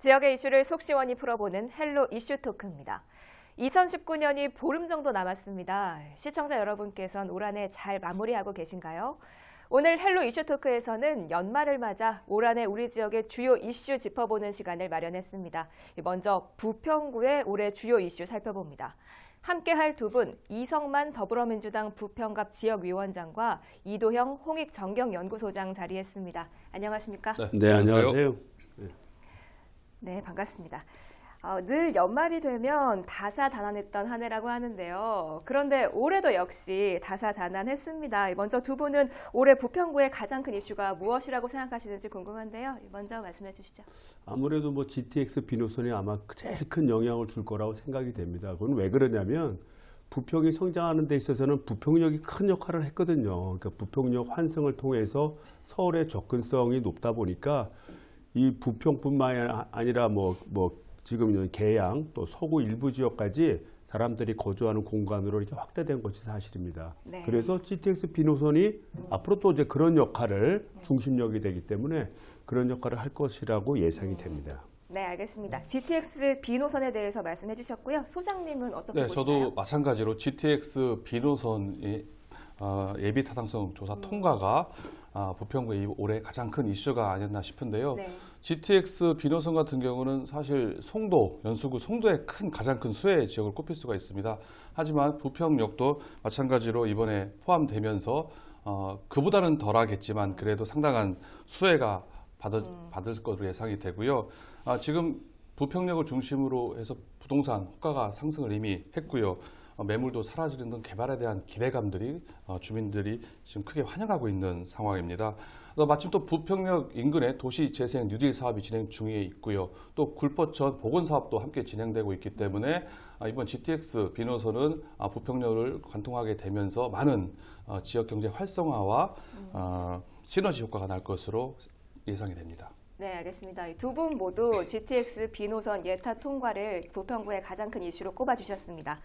지역의 이슈를 속 시원히 풀어보는 헬로 이슈 토크입니다. 2019년이 보름 정도 남았습니다. 시청자 여러분께서는 올 한 해 잘 마무리하고 계신가요? 오늘 헬로 이슈 토크에서는 연말을 맞아 올 한 해 우리 지역의 주요 이슈 짚어보는 시간을 마련했습니다. 먼저 부평구의 올해 주요 이슈 살펴봅니다. 함께할 두 분, 이성만 더불어민주당 부평갑 지역위원장과 이도형 홍익정경연구소장 자리했습니다. 안녕하십니까? 네, 안녕하세요. 네, 반갑습니다. 늘 연말이 되면 다사다난했던 한 해라고 하는데요. 그런데 올해도 역시 다사다난했습니다. 먼저 두 분은 올해 부평구의 가장 큰 이슈가 무엇이라고 생각하시는지 궁금한데요. 먼저 말씀해 주시죠. 아무래도 GTX 비노선이 아마 제일 큰 영향을 줄 거라고 생각이 됩니다. 그건 왜 그러냐면 부평이 성장하는 데 있어서는 부평역이 큰 역할을 했거든요. 그러니까 부평역 환승을 통해서 서울의 접근성이 높다 보니까 이 부평뿐만 아니라 지금 계양 또 서구 일부 지역까지 사람들이 거주하는 공간으로 이렇게 확대된 것이 사실입니다. 네. 그래서 GTX 비노선이 앞으로 또 이제 그런 역할을 중심역이 되기 때문에 그런 역할을 할 것이라고 예상이 됩니다. 네, 알겠습니다. GTX 비노선에 대해서 말씀해 주셨고요. 소장님은 어떻게 보시나요? 저도 마찬가지로 GTX 비노선이 예비 타당성 조사 통과가 부평구의 올해 가장 큰 이슈가 아니었나 싶은데요. 네. GTX 비노선 같은 경우는 사실 송도, 연수구 송도의 가장 큰 수혜 지역을 꼽힐 수가 있습니다. 하지만 부평역도 마찬가지로 이번에 포함되면서 그보다는 덜하겠지만 그래도 상당한 수혜가 받을 것으로 예상이 되고요. 지금 부평역을 중심으로 해서 부동산 호가가 상승을 이미 했고요. 매물도 사라지는 등 개발에 대한 기대감들이 주민들이 지금 크게 환영하고 있는 상황입니다. 마침 또 부평역 인근에 도시재생 뉴딜 사업이 진행 중에 있고요. 또 굴포천 복원 사업도 함께 진행되고 있기 때문에 이번 GTX 비노선은 부평역을 관통하게 되면서 많은 지역 경제 활성화와 시너지 효과가 날 것으로 예상이 됩니다. 네, 알겠습니다. 두 분 모두 GTX 비노선 예타 통과를 부평구의 가장 큰 이슈로 꼽아주셨습니다.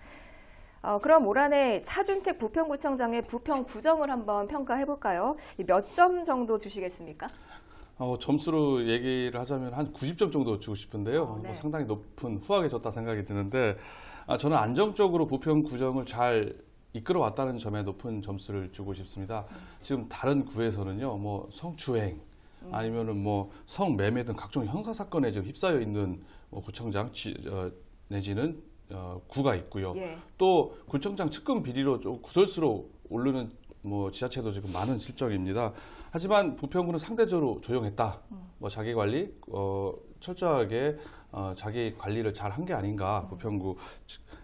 그럼 올 한 해 차준택 부평구청장의 부평구정을 한번 평가해볼까요? 몇 점 정도 주시겠습니까? 점수로 얘기를 하자면 한 90점 정도 주고 싶은데요. 네. 상당히 높은 후하게 줬다 생각이 드는데 저는 안정적으로 부평구정을 잘 이끌어왔다는 점에 높은 점수를 주고 싶습니다. 지금 다른 구에서는요, 성추행 아니면은 성매매 등 각종 형사 사건에 지금 휩싸여 있는 구청장 내지는 구가 있고요. 예. 또 구청장 측근 비리로 좀 구설수로 오르는 지자체도 지금 많은 실정입니다. 하지만 부평구는 상대적으로 조용했다. 자기 관리 철저하게 자기 관리를 잘 한 게 아닌가 부평구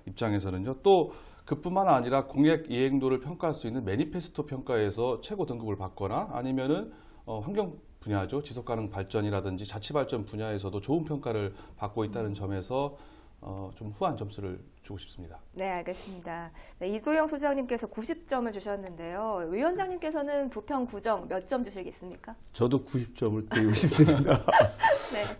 입장에서는요. 또 그뿐만 아니라 공약 이행도를 평가할 수 있는 매니페스토 평가에서 최고 등급을 받거나 아니면은 환경 분야죠. 지속가능 발전이라든지 자치발전 분야에서도 좋은 평가를 받고 있다는 점에서 좀 후한 점수를 주고 싶습니다. 네, 알겠습니다. 네, 이도영 소장님께서 90점을 주셨는데요. 위원장님께서는 부평구정 몇 점 주시겠습니까? 저도 90점을 드리고 싶습니다.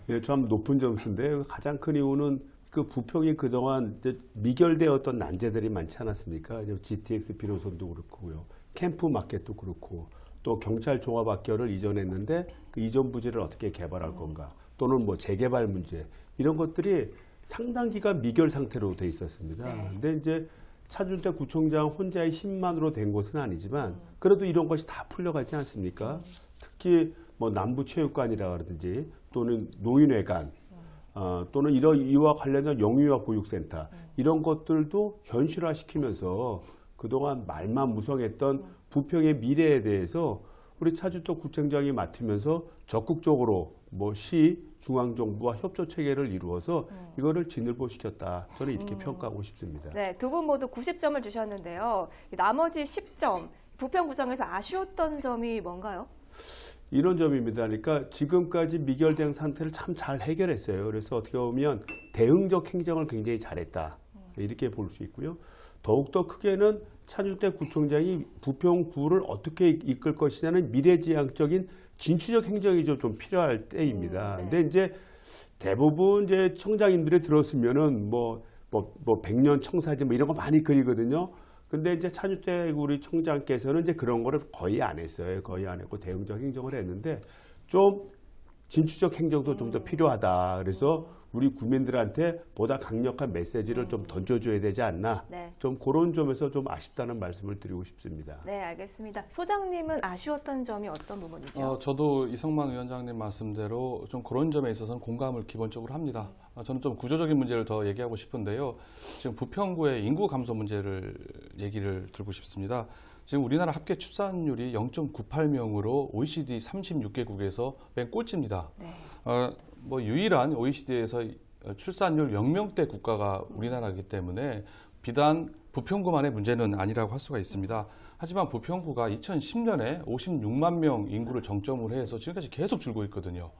네. 좀 높은 점수인데 가장 큰 이유는 그 부평이 그동안 미결되었던 난제들이 많지 않았습니까? GTX 비노선도 그렇고요. 캠프 마켓도 그렇고 또 경찰 종합학교를 이전했는데 그 이전 부지를 어떻게 개발할 건가 또는 재개발 문제 이런 것들이 상당 기간 미결 상태로 돼 있었습니다. 네. 근데 이제 차준택 구청장 혼자의 힘만으로 된 것은 아니지만 그래도 이런 것이 다 풀려가지 않습니까? 특히 남부체육관이라 그러든지 또는 노인회관 또는 이와 관련된 영유아 보육센터 이런 것들도 현실화시키면서 그동안 말만 무성했던 부평의 미래에 대해서 우리 차준택 구청장이 맡으면서 적극적으로 시, 중앙정부와 협조 체계를 이루어서 이거를 진일보시켰다. 저는 이렇게 평가하고 싶습니다. 네, 두 분 모두 90점을 주셨는데요. 나머지 10점, 부평구정에서 아쉬웠던 점이 뭔가요? 이런 점입니다. 그러니까 지금까지 미결된 상태를 참 잘 해결했어요. 그래서 어떻게 보면 대응적 행정을 굉장히 잘했다. 이렇게 볼 수 있고요. 더욱더 크게는 차준택 구청장이 부평구를 어떻게 이끌 것이냐는 미래지향적인 진취적 행정이 좀 필요할 때입니다. 네. 근데 이제 대부분 이제 청장님들이 들었으면은 100년 청사진 이런 거 많이 그리거든요. 근데 이제 차준택 우리 청장께서는 이제 그런 거를 거의 안 했어요. 거의 안 했고 대응적 행정을 했는데 좀 진취적 행정도 좀 더 필요하다. 그래서 우리 국민들한테 보다 강력한 메시지를 좀 던져줘야 되지 않나. 네. 좀 그런 점에서 좀 아쉽다는 말씀을 드리고 싶습니다. 네, 알겠습니다. 소장님은 아쉬웠던 점이 어떤 부분이죠? 저도 이성만 위원장님 말씀대로 좀 그런 점에 있어서는 공감을 기본적으로 합니다. 저는 좀 구조적인 문제를 더 얘기하고 싶은데요. 지금 부평구의 인구 감소 문제를 얘기를 들고 싶습니다. 지금 우리나라 합계 출산율이 0.98명으로 OECD 36개국에서 맨 꼴찌입니다. 네. 유일한 OECD에서 출산율 0명대 국가가 우리나라이기 때문에 비단 부평구만의 문제는 아니라고 할 수가 있습니다. 하지만 부평구가 2010년에 56만 명 인구를 정점으로 해서 지금까지 계속 줄고 있거든요.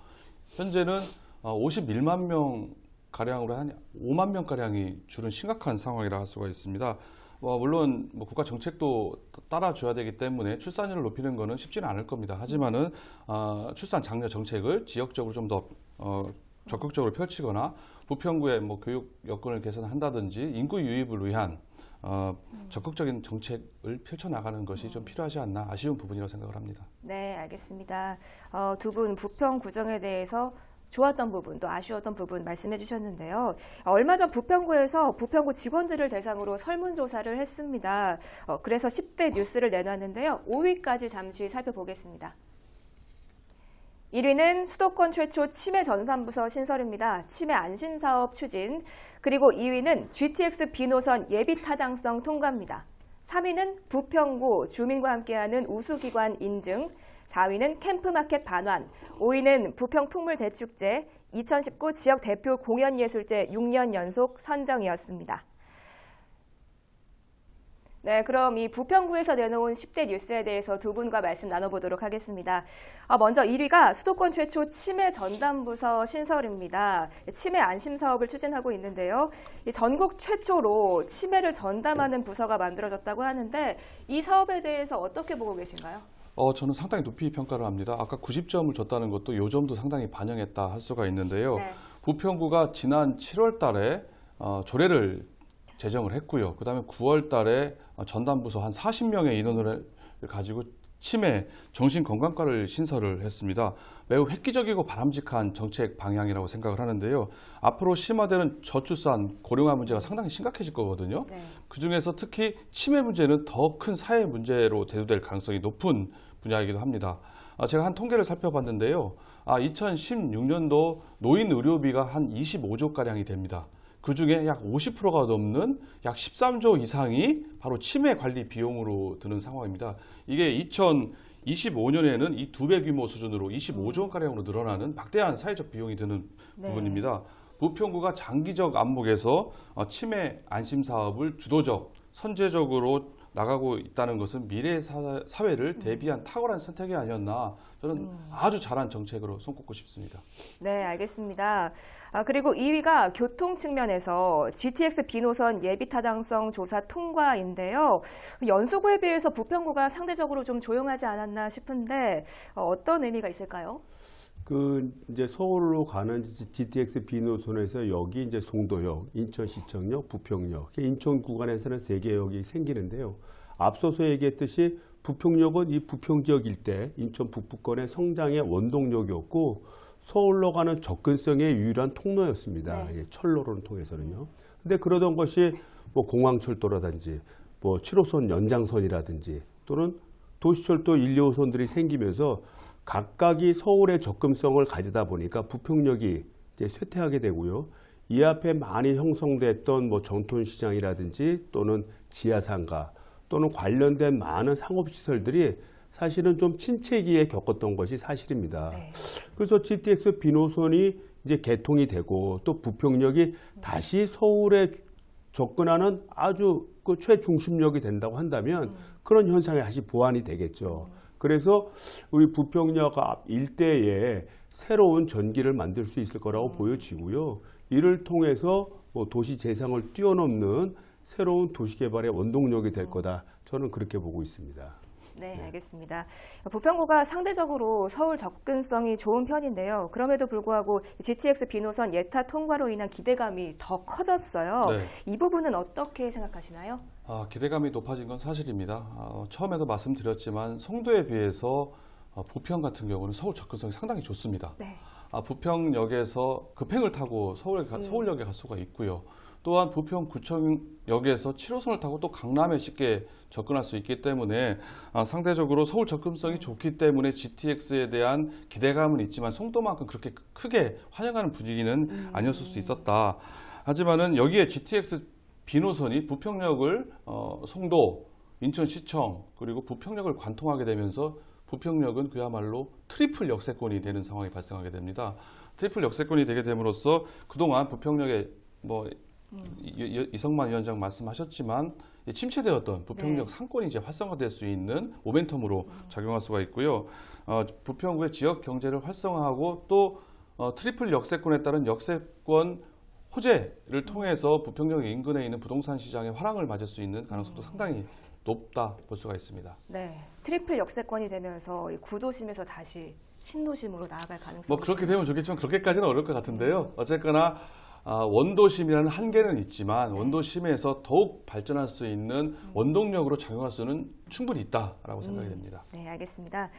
현재는 51만 명 가량으로 한 5만 명 가량이 줄은 심각한 상황이라 할 수가 있습니다. 물론 국가 정책도 따라줘야 되기 때문에 출산율을 높이는 것은 쉽지는 않을 겁니다. 하지만은 출산 장려 정책을 지역적으로 좀 더 적극적으로 펼치거나 부평구의 교육 여건을 개선한다든지 인구 유입을 위한 적극적인 정책을 펼쳐나가는 것이 좀 필요하지 않나 아쉬운 부분이라고 생각을 합니다. 네, 알겠습니다. 두 분 부평 구정에 대해서 좋았던 부분, 또 아쉬웠던 부분 말씀해 주셨는데요. 얼마 전 부평구에서 부평구 직원들을 대상으로 설문조사를 했습니다. 그래서 10대 뉴스를 내놨는데요. 5위까지 잠시 살펴보겠습니다. 1위는 수도권 최초 치매 전산부서 신설입니다. 치매 안심사업 추진. 그리고 2위는 GTX B노선 예비 타당성 통과입니다. 3위는 부평구 주민과 함께하는 우수기관 인증. 4위는 캠프마켓 반환, 5위는 부평 풍물대축제, 2019 지역 대표 공연예술제 6년 연속 선정이었습니다. 네, 그럼 이 부평구에서 내놓은 10대 뉴스에 대해서 두 분과 말씀 나눠보도록 하겠습니다. 먼저 1위가 수도권 최초 치매 전담부서 신설입니다. 치매 안심 사업을 추진하고 있는데요. 전국 최초로 치매를 전담하는 부서가 만들어졌다고 하는데 이 사업에 대해서 어떻게 보고 계신가요? 저는 상당히 높이 평가를 합니다. 아까 90점을 줬다는 것도 요 점도 상당히 반영했다 할 수가 있는데요. 네. 부평구가 지난 7월 달에 조례를 제정을 했고요. 그다음에 9월 달에 전담부서 한 40명의 인원을 가지고 치매 정신건강과를 신설을 했습니다. 매우 획기적이고 바람직한 정책 방향이라고 생각을 하는데요. 앞으로 심화되는 저출산, 고령화 문제가 상당히 심각해질 거거든요. 네. 그중에서 특히 치매 문제는 더 큰 사회 문제로 대두될 가능성이 높은 분야이기도 합니다. 제가 한 통계를 살펴봤는데요. 2016년도 노인 의료비가 한 25조가량이 됩니다. 그중에 약 50%가 넘는 약 13조 이상이 바로 치매 관리 비용으로 드는 상황입니다. 이게 2025년에는 이 2배 규모 수준으로 25조 원가량으로 늘어나는 막대한 사회적 비용이 드는 부분입니다. 부평구가 장기적 안목에서 치매 안심 사업을 주도적, 선제적으로 나가고 있다는 것은 미래 사회를 대비한 탁월한 선택이 아니었나 저는 아주 잘한 정책으로 손꼽고 싶습니다. 네, 알겠습니다. 그리고 2위가 교통 측면에서 GTX B노선 예비 타당성 조사 통과인데요. 연수구에 비해서 부평구가 상대적으로 좀 조용하지 않았나 싶은데 어떤 의미가 있을까요? 이제 서울로 가는 GTX B노선에서 여기 이제 송도역, 인천시청역, 부평역, 인천 구간에서는 3개역이 생기는데요. 앞서서 얘기했듯이 부평역은 이 부평 지역 일대, 인천 북부권의 성장의 원동력이었고 서울로 가는 접근성의 유일한 통로였습니다. 네. 철로를 통해서는요. 근데 그러던 것이 공항철도라든지 7호선 연장선이라든지 또는 도시철도 1, 2호선들이 생기면서 각각이 서울의 접근성을 가지다 보니까 부평역이 이제 쇠퇴하게 되고요. 이 앞에 많이 형성됐던 전통시장이라든지 또는 지하상가 또는 관련된 많은 상업시설들이 사실은 좀 침체기에 겪었던 것이 사실입니다. 네. 그래서 GTX B노선이 이제 개통이 되고 또 부평역이 다시 서울에 접근하는 아주 최중심역이 된다고 한다면 그런 현상이 다시 보완이 되겠죠. 그래서 우리 부평역 앞 일대에 새로운 전기를 만들 수 있을 거라고 보여지고요. 이를 통해서 도시 재상을 뛰어넘는 새로운 도시개발의 원동력이 될 거다. 저는 그렇게 보고 있습니다. 네, 알겠습니다. 부평구가 상대적으로 서울 접근성이 좋은 편인데요. 그럼에도 불구하고 GTX B노선 예타 통과로 인한 기대감이 더 커졌어요. 네. 이 부분은 어떻게 생각하시나요? 기대감이 높아진 건 사실입니다. 처음에도 말씀드렸지만 송도에 비해서 부평 같은 경우는 서울 접근성이 상당히 좋습니다. 네. 부평역에서 급행을 타고 서울역에 갈 수가 있고요. 또한 부평구청역에서 7호선을 타고 또 강남에 쉽게 접근할 수 있기 때문에 상대적으로 서울 접근성이 좋기 때문에 GTX에 대한 기대감은 있지만 송도만큼 그렇게 크게 환영하는 분위기는 아니었을 수 있었다. 하지만은 여기에 GTX 비노선이 부평역을 송도, 인천시청 그리고 부평역을 관통하게 되면서 부평역은 그야말로 트리플 역세권이 되는 상황이 발생하게 됩니다. 트리플 역세권이 되게 됨으로써 그동안 부평역에 이성만 위원장 말씀하셨지만 침체되었던 부평역 상권이 이제 활성화될 수 있는 모멘텀으로 작용할 수가 있고요. 부평구의 지역 경제를 활성화하고 또 트리플 역세권에 따른 역세권 호재를 통해서 부평역 인근에 있는 부동산 시장의 화랑을 맞을 수 있는 가능성도 상당히 높다 볼 수가 있습니다. 네, 트리플 역세권이 되면서 이 구도심에서 다시 신도심으로 나아갈 가능성이 그렇게 되면 좋겠지만 그렇게까지는 어려울 것 같은데요. 어쨌거나 원도심이라는 한계는 있지만 원도심에서 더욱 발전할 수 있는 원동력으로 작용할 수는 충분히 있다라고 생각이 됩니다. 네, 알겠습니다.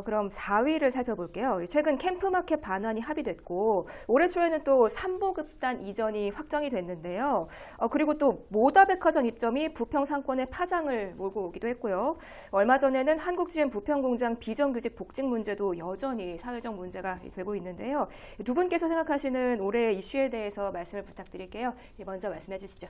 그럼 4위를 살펴볼게요. 최근 캠프마켓 반환이 합의됐고 올해 초에는 또 삼보급단 이전이 확정이 됐는데요. 그리고 또 모다백화점 입점이 부평 상권의 파장을 몰고 오기도 했고요. 얼마 전에는 한국GM 부평공장 비정규직 복직 문제도 여전히 사회적 문제가 되고 있는데요. 두 분께서 생각하시는 올해 이슈에 대해서 말씀을 부탁드릴게요. 먼저 말씀해 주시죠.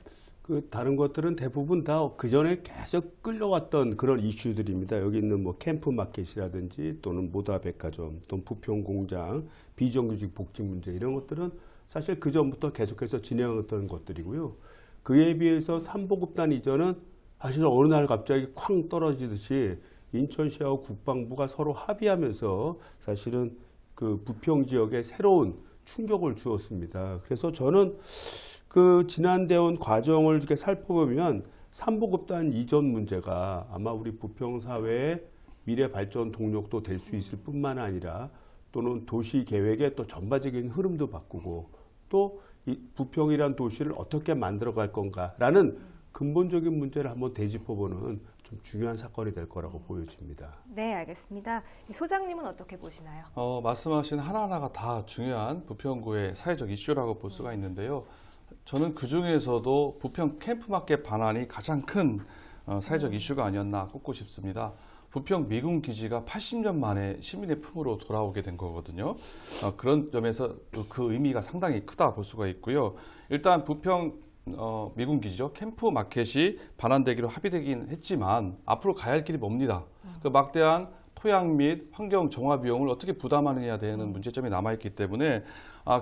다른 것들은 대부분 다 그전에 계속 끌려왔던 그런 이슈들입니다. 여기 있는 캠프마켓이라든지 또는 모다백화점, 또는 부평공장, 비정규직 복직 문제 이런 것들은 사실 그전부터 계속해서 진행했던 것들이고요. 그에 비해서 삼보급단 이전은 사실 어느 날 갑자기 쾅 떨어지듯이 인천시하고 국방부가 서로 합의하면서 사실은 그 부평 지역에 새로운 충격을 주었습니다. 그래서 저는 그 지난대원 과정을 이렇게 살펴보면 삼보급단 이전 문제가 아마 우리 부평 사회의 미래 발전 동력도 될 수 있을 뿐만 아니라 또는 도시 계획의 또 전반적인 흐름도 바꾸고 또 이 부평이란 도시를 어떻게 만들어 갈 건가라는 근본적인 문제를 한번 되짚어보는 좀 중요한 사건이 될 거라고 보여집니다. 네, 알겠습니다. 소장님은 어떻게 보시나요? 말씀하신 하나하나가 다 중요한 부평구의 사회적 이슈라고 볼 수가 있는데요. 저는 그중에서도 부평 캠프마켓 반환이 가장 큰 사회적 이슈가 아니었나 꼽고 싶습니다. 부평 미군 기지가 80년 만에 시민의 품으로 돌아오게 된 거거든요. 그런 점에서 그 의미가 상당히 크다 볼 수가 있고요. 일단 부평 미군 기지죠. 캠프 마켓이 반환되기로 합의되긴 했지만 앞으로 가야 할 길이 멉니다. 그 막대한 토양 및 환경 정화 비용을 어떻게 부담하느냐에 대한 문제점이 남아있기 때문에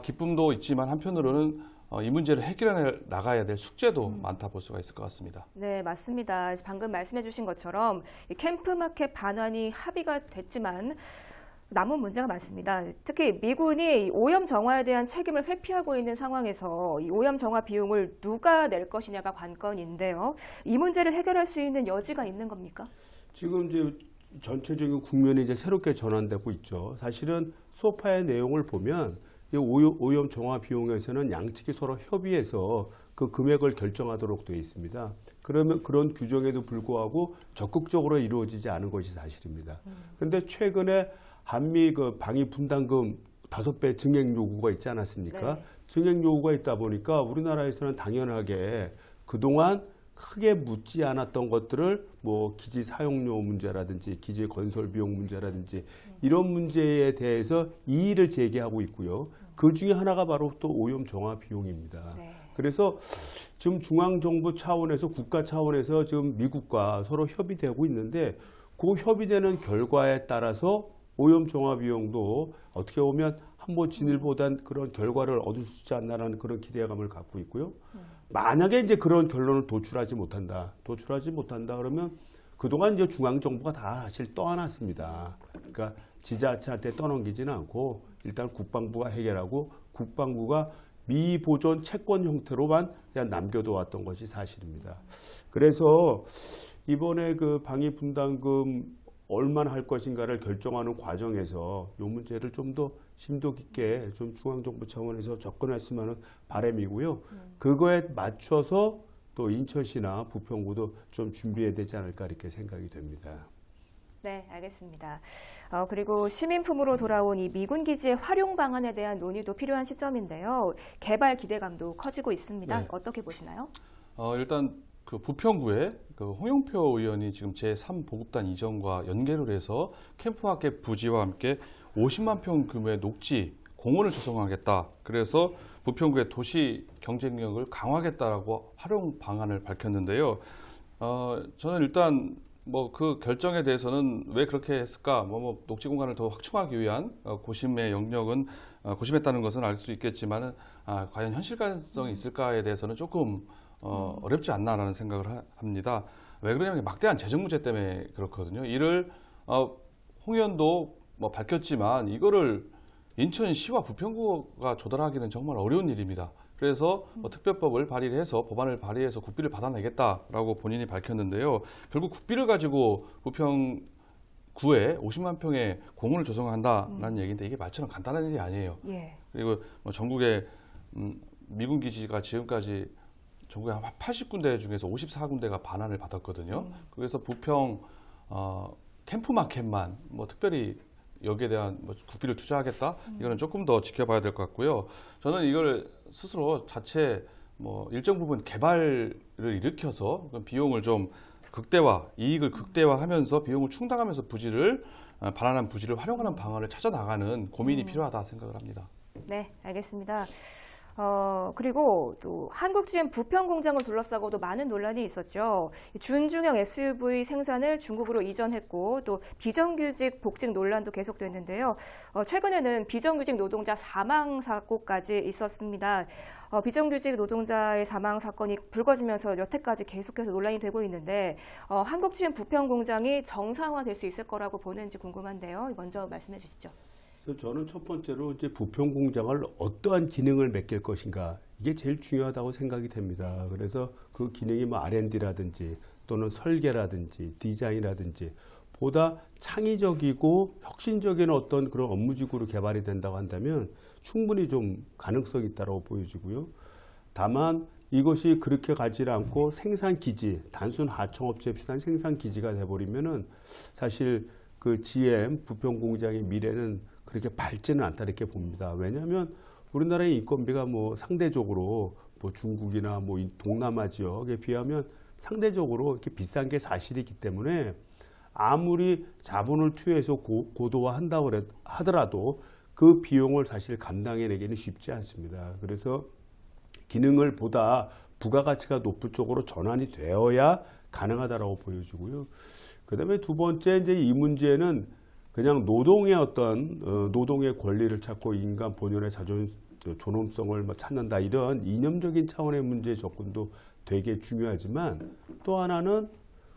기쁨도 있지만 한편으로는 이 문제를 해결해 나가야 될 숙제도 많다 볼 수가 있을 것 같습니다. 네, 맞습니다. 방금 말씀해 주신 것처럼 캠프마켓 반환이 합의가 됐지만 남은 문제가 많습니다. 특히 미군이 오염 정화에 대한 책임을 회피하고 있는 상황에서 이 오염 정화 비용을 누가 낼 것이냐가 관건인데요. 이 문제를 해결할 수 있는 여지가 있는 겁니까? 지금 이제 전체적인 국면이 이제 새롭게 전환되고 있죠. 사실은 소파의 내용을 보면 이 오염 정화 비용에서는 양측이 서로 협의해서 그 금액을 결정하도록 되어 있습니다. 그러면 그런 규정에도 불구하고 적극적으로 이루어지지 않은 것이 사실입니다. 그런데 최근에 한미 그 방위 분담금 5배 증액 요구가 있지 않았습니까? 네. 증액 요구가 있다 보니까 우리나라에서는 당연하게 그동안 크게 묻지 않았던 것들을 기지 사용료 문제라든지 기지 건설 비용 문제라든지 이런 문제에 대해서 이의를 제기하고 있고요. 그 중에 하나가 바로 또 오염 정화 비용입니다. 네. 그래서 지금 중앙정부 차원에서 국가 차원에서 지금 미국과 서로 협의되고 있는데 그 협의되는 결과에 따라서 오염 정화 비용도 어떻게 보면 한보 진일보단 그런 결과를 얻을 수 있지 않나라는 그런 기대감을 갖고 있고요. 만약에 이제 그런 결론을 도출하지 못한다 그러면 그동안 이제 중앙정부가 다 사실 떠안았습니다. 그러니까 지자체한테 떠넘기지는 않고 일단 국방부가 해결하고 국방부가 미보존 채권 형태로만 그냥 남겨둬왔던 것이 사실입니다. 그래서 이번에 그 방위 분담금 얼마나 할 것인가를 결정하는 과정에서 이 문제를 좀 더 심도 깊게 좀 중앙정부 차원에서 접근했으면 하는 바람이고요. 그거에 맞춰서 또 인천시나 부평구도 좀 준비해야 되지 않을까 이렇게 생각이 됩니다. 네, 알겠습니다. 그리고 시민품으로 돌아온 이 미군 기지의 활용 방안에 대한 논의도 필요한 시점인데요. 개발 기대감도 커지고 있습니다. 네. 어떻게 보시나요? 일단 그 부평구에 그 홍영표 의원이 지금 제3보급단 이전과 연계를 해서 캠프마켓 부지와 함께 50만 평 규모의 녹지 공원을 조성하겠다. 그래서 부평구의 도시 경쟁력을 강화하겠다라고 활용 방안을 밝혔는데요. 저는 일단 뭐 그 결정에 대해서는 왜 그렇게 했을까? 녹지 공간을 더 확충하기 위한 고심의 영역은 고심했다는 것은 알 수 있겠지만은 과연 현실 가능성이 있을까에 대해서는 조금 어렵지 않나라는 생각을 합니다. 왜 그러냐면 막대한 재정 문제 때문에 그렇거든요. 이를 홍 의원도 뭐 밝혔지만 이거를 인천시와 부평구가 조달하기는 정말 어려운 일입니다. 그래서 특별법을 발의해서 법안을 발의해서 국비를 받아내겠다라고 본인이 밝혔는데요. 결국 국비를 가지고 부평구에 50만 평의 공원을 조성한다라는 얘기인데 이게 말처럼 간단한 일이 아니에요. 예. 그리고 뭐 전국에 미군 기지가 지금까지 전국에 한 80군데 중에서 54군데가 반환을 받았거든요. 그래서 부평 캠프마켓만 뭐 특별히 여기에 대한 뭐 국비를 투자하겠다? 이거는 조금 더 지켜봐야 될 것 같고요. 저는 이걸 스스로 자체 뭐 일정 부분 개발을 일으켜서 비용을 좀 이익을 극대화하면서 비용을 충당하면서 반환한 부지를 활용하는 방안을 찾아 나가는 고민이 필요하다 생각을 합니다. 네, 알겠습니다. 그리고 또 한국 GM 부평 공장을 둘러싸고도 많은 논란이 있었죠. 준중형 SUV 생산을 중국으로 이전했고 또 비정규직 복직 논란도 계속됐는데요. 최근에는 비정규직 노동자 사망 사고까지 있었습니다. 비정규직 노동자의 사망 사건이 불거지면서 여태까지 계속해서 논란이 되고 있는데 한국 GM 부평 공장이 정상화될 수 있을 거라고 보는지 궁금한데요. 먼저 말씀해 주시죠. 저는 첫 번째로 이제 부평 공장을 어떠한 기능을 맡길 것인가 이게 제일 중요하다고 생각이 됩니다. 그래서 그 기능이 뭐 R&D라든지 또는 설계라든지 디자인이라든지 보다 창의적이고 혁신적인 어떤 그런 업무지구로 개발이 된다고 한다면 충분히 좀 가능성이 있다고 보여지고요. 다만 이것이 그렇게 가지 않고 생산 기지, 단순 하청업체에 비슷한 생산 기지가 돼버리면은 사실 그 GM 부평 공장의 미래는 그렇게 밝지는 않다 이렇게 봅니다. 왜냐하면 우리나라의 인건비가 뭐 상대적으로 뭐 중국이나 뭐 동남아 지역에 비하면 상대적으로 이렇게 비싼 게 사실이기 때문에 아무리 자본을 투여해서 고도화한다고 하더라도 그 비용을 사실 감당해내기는 쉽지 않습니다. 그래서 기능을 보다 부가가치가 높은 쪽으로 전환이 되어야 가능하다라고 보여지고요. 그다음에 두 번째 이제 이 문제는 그냥 노동의 노동의 권리를 찾고 인간 본연의 존엄성을 찾는다 이런 이념적인 차원의 문제 접근도 되게 중요하지만 또 하나는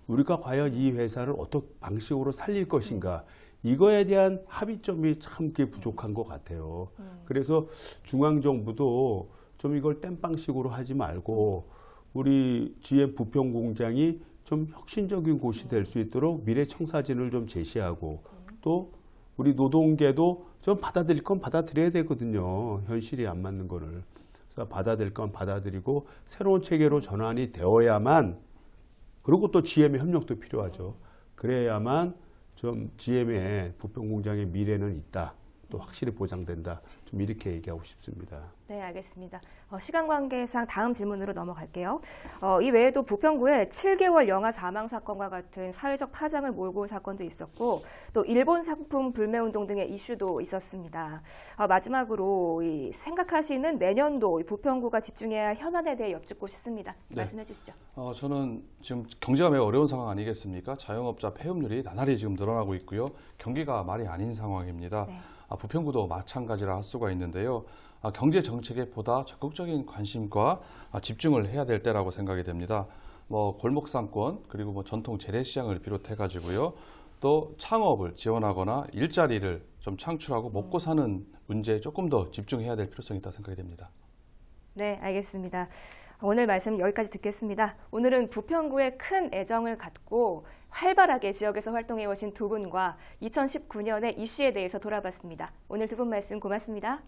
우리가 과연 이 회사를 어떤 방식으로 살릴 것인가 이거에 대한 합의점이 참 부족한 것 같아요. 그래서 중앙정부도 좀 이걸 땜빵식으로 하지 말고 우리 GM 부평 공장이 좀 혁신적인 곳이 될 수 있도록 미래 청사진을 좀 제시하고 또 우리 노동계도 좀 받아들일 건 받아들여야 되거든요. 현실이 안 맞는 거를. 그래서 받아들일 건 받아들이고 새로운 체계로 전환이 되어야만 그리고 또 GM의 협력도 필요하죠. 그래야만 좀 GM의 부평 공장의 미래는 있다. 또 확실히 보장된다. 좀 이렇게 얘기하고 싶습니다. 네, 알겠습니다. 시간 관계상 다음 질문으로 넘어갈게요. 이 외에도 부평구에 7개월 영아 사망 사건과 같은 사회적 파장을 몰고 온 사건도 있었고 또 일본 상품 불매운동 등의 이슈도 있었습니다. 마지막으로 생각하시는 내년도 부평구가 집중해야 할 현안에 대해 여쭙고 싶습니다. 네. 말씀해 주시죠. 저는 지금 경제가 매우 어려운 상황 아니겠습니까? 자영업자 폐업률이 나날이 지금 늘어나고 있고요. 경기가 말이 아닌 상황입니다. 네. 부평구도 마찬가지라 할 수가 있는데요. 경제 정책에 보다 적극적인 관심과 집중을 해야 될 때라고 생각이 됩니다. 뭐 골목 상권 그리고 뭐 전통 재래시장을 비롯해 가지고요. 또 창업을 지원하거나 일자리를 좀 창출하고 먹고 사는 문제에 조금 더 집중해야 될 필요성이 있다고 생각이 됩니다. 네, 알겠습니다. 오늘 말씀 여기까지 듣겠습니다. 오늘은 부평구에 큰 애정을 갖고 활발하게 지역에서 활동해 오신 두 분과 2019년의 이슈에 대해서 돌아봤습니다. 오늘 두 분 말씀 고맙습니다.